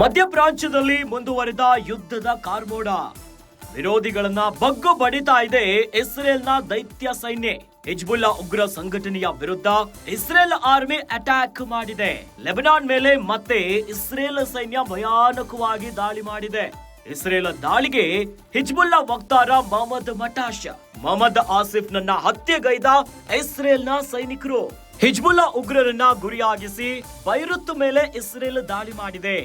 ಮಧ್ಯಪ್ರಾಚ್ಯದಲ್ಲಿ ಮುಂದುವರಿದ ಯುದ್ಧದ ಕಾರ್ಮೋಡ. ವಿರೋಧಿಗಳನ್ನ ಬಗ್ಗು ಬಡಿತಾ ಇದೆ ಇಸ್ರೇಲ್ನ ದೈತ್ಯ ಸೈನ್ಯ. ಹಿಜ್ಬುಲ್ಲಾ ಉಗ್ರ ಸಂಘಟನೆಯ ವಿರುದ್ಧ ಇಸ್ರೇಲ್ ಆರ್ಮಿ ಅಟ್ಯಾಕ್ ಮಾಡಿದೆ. ಲೆಬನಾನ್ ಮೇಲೆ ಮತ್ತೆ ಇಸ್ರೇಲ್ ಸೈನ್ಯ ಭಯಾನಕವಾಗಿ ದಾಳಿ ಮಾಡಿದೆ. ಇಸ್ರೇಲ್ ದಾಳಿಗೆ ಹಿಜ್ಬುಲ್ಲಾ ವಕ್ತಾರ ಮೊಹಮ್ಮದ್ ಆಸಿಫ್ ನನ್ನ ಹತ್ಯೆಗೈದ ಇಸ್ರೇಲ್ನ ಸೈನಿಕರು. ಹಿಜ್ಬುಲ್ಲಾ ಉಗ್ರರನ್ನ ಗುರಿಯಾಗಿಸಿ ಬೈರುತ್ ಮೇಲೆ ಇಸ್ರೇಲ್ ದಾಳಿ ಮಾಡಿದೆ.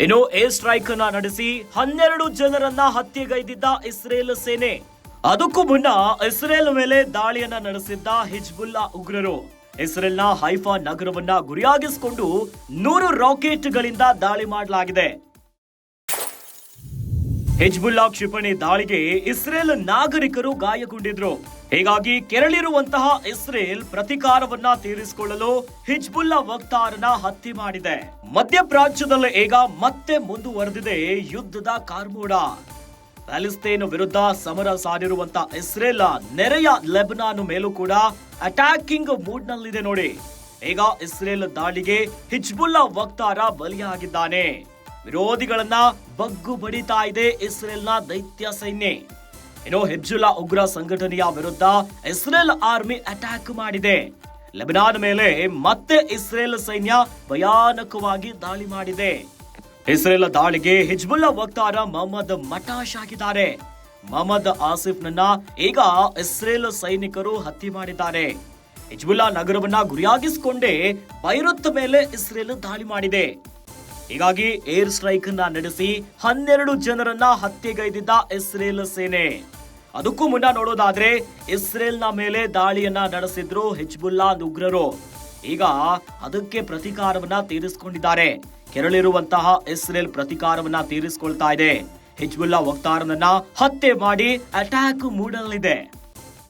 ಇನ್ನು ಏರ್ ಸ್ಟ್ರೈಕ್ ಅನ್ನ ನಡೆಸಿ 12 ಜನರನ್ನ ಹತ್ಯೆಗೈದಿದ್ದ ಇಸ್ರೇಲ್ ಸೇನೆ. ಅದಕ್ಕೂ ಮುನ್ನ ಇಸ್ರೇಲ್ ಮೇಲೆ ದಾಳಿಯನ್ನ ನಡೆಸಿದ್ದ ಹಿಜ್ಬುಲ್ಲಾ ಉಗ್ರರು ಇಸ್ರೇಲ್ನ ಹೈಫಾ ನಗರವನ್ನ ಗುರಿಯಾಗಿಸಿಕೊಂಡು 100 ರಾಕೆಟ್ಗಳಿಂದ ದಾಳಿ ಮಾಡಲಾಗಿದೆ. ಹಿಜ್ಬುಲ್ಲಾ ಕ್ಷಿಪಣಿ ದಾಳಿಗೆ ಇಸ್ರೇಲ್ ನಾಗರಿಕರು ಗಾಯಗೊಂಡಿದ್ರು. ಹೀಗಾಗಿ ಕೆರಳಿರುವಂತಹ ಇಸ್ರೇಲ್ ಪ್ರತಿಕಾರವನ್ನ ತೀರಿಸಿಕೊಳ್ಳಲು ಹಿಜ್ಬುಲ್ಲಾ ವಕ್ತಾರನ ಹತ್ಯೆ ಮಾಡಿದೆ. ಮಧ್ಯಪ್ರಾಚ್ಯದಲ್ಲಿ ಈಗ ಮತ್ತೆ ಮುಂದುವರೆದಿದೆ ಯುದ್ಧದ ಕಾರ್ಮೋಡ. ಪ್ಯಾಲೆಸ್ತೇನ್ ವಿರುದ್ಧ ಸಮರ ಸಾರಿರುವಂತಹ ಇಸ್ರೇಲ್ ನೆರೆಯ ಲೆಬನಾನ್ ಮೇಲೂ ಕೂಡ ಅಟ್ಯಾಕಿಂಗ್ ಮೂಡ್ ನಲ್ಲಿದೆ ನೋಡಿ. ಈಗ ಇಸ್ರೇಲ್ ದಾಳಿಗೆ ಹಿಜ್ಬುಲ್ಲಾ ವಕ್ತಾರ ಬಲಿಯಾಗಿದ್ದಾನೆ. ವಿರೋಧಿಗಳನ್ನ ಬಗ್ಗು ಬಡಿತಾ ಇದೆ ಇಸ್ರೇಲ್ನ ದೈತ್ಯ ಸೈನ್ಯ. ಇನ್ನು ಹಿಜ್ಬುಲ್ಲಾ ಉಗ್ರ ಸಂಘಟನೆಯ ವಿರುದ್ಧ ಇಸ್ರೇಲ್ ಆರ್ಮಿ ಅಟ್ಯಾಕ್ ಮಾಡಿದೆ. ಲೆಬನಾನ್ ಮೇಲೆ ಮತ್ತೆ ಇಸ್ರೇಲ್ ಸೈನ್ಯ ಭಯಾನಕವಾಗಿ ದಾಳಿ ಮಾಡಿದೆ. ಇಸ್ರೇಲ್ ದಾಳಿಗೆ ಹಿಜ್ಬುಲ್ಲಾ ವಕ್ತಾರ ಮೊಹಮ್ಮದ್ ಆಗಿದ್ದಾರೆ. ಮೊಹಮ್ಮದ್ ಆಸಿಫ್ ನನ್ನ ಈಗ ಇಸ್ರೇಲ್ ಸೈನಿಕರು ಹತ್ಯೆ ಮಾಡಿದ್ದಾರೆ. ಹಿಜ್ಬುಲ್ಲಾ ನಗರವನ್ನ ಗುರಿಯಾಗಿಸಿಕೊಂಡೇ ಬೈರುತ್ ಮೇಲೆ ಇಸ್ರೇಲ್ ದಾಳಿ ಮಾಡಿದೆ. ಹೀಗಾಗಿ ಏರ್ ಸ್ಟ್ರೈಕ್ ಅನ್ನ ನಡೆಸಿ 12 ಜನರನ್ನ ಹತ್ಯೆಗೈದಿದ್ದ ಇಸ್ರೇಲ್ ಸೇನೆ. ಅದಕ್ಕೂ ಮುನ್ನ ನೋಡೋದಾದ್ರೆ ಇಸ್ರೇಲ್ನ ಮೇಲೆ ದಾಳಿಯನ್ನ ನಡೆಸಿದ್ರು ಹಿಜ್ಬುಲ್ಲಾ ಉಗ್ರರು. ಈಗ ಅದಕ್ಕೆ ಪ್ರತಿಕಾರವನ್ನ ತೀರಿಸಿಕೊಂಡಿದ್ದಾರೆ. ಕೆರಳಿರುವಂತಹ ಇಸ್ರೇಲ್ ಪ್ರತಿಕಾರವನ್ನ ತೀರಿಸಿಕೊಳ್ತಾ ಇದೆ. ಹಿಜ್ಬುಲ್ಲಾ ವಕ್ತಾರನನ್ನ ಹತ್ಯೆ ಮಾಡಿ ಅಟ್ಯಾಕ್ ಮೂಡಲಿದೆ.